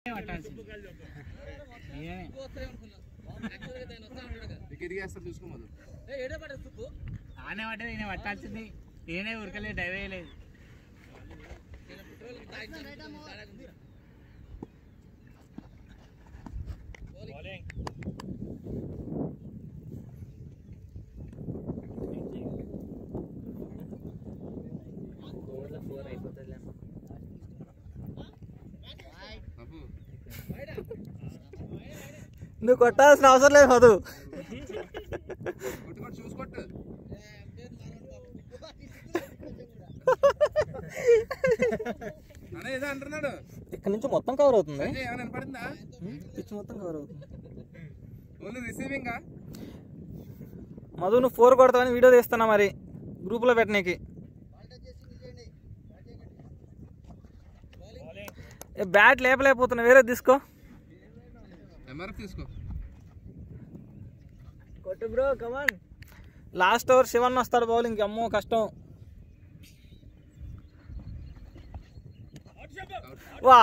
ఆనే పట్టదు ఈయన పట్టాల్సింది నేనే ఉరకలేదు డైవ్ వేయలేదు నువ్వు కొట్టాల్సిన అవసరం లేదు మధు. ఇక్కడ నుంచి మొత్తం కవర్ అవుతుంది, పిచ్ మొత్తం కవర్ అవుతుంది. మధు నువ్వు 4 కొడతావని వీడియో తీస్తున్నా, మరి గ్రూప్లో పెట్టనీకి. బ్యాట్ లేపలేకపోతున్నా, వేరే తీసుకో. కొట్టు బ్రో, కమాన్. లాస్ట్ ఓవర్ శివన్ వస్తాడు బౌలింగ్కి. అమ్మో కష్టం. వా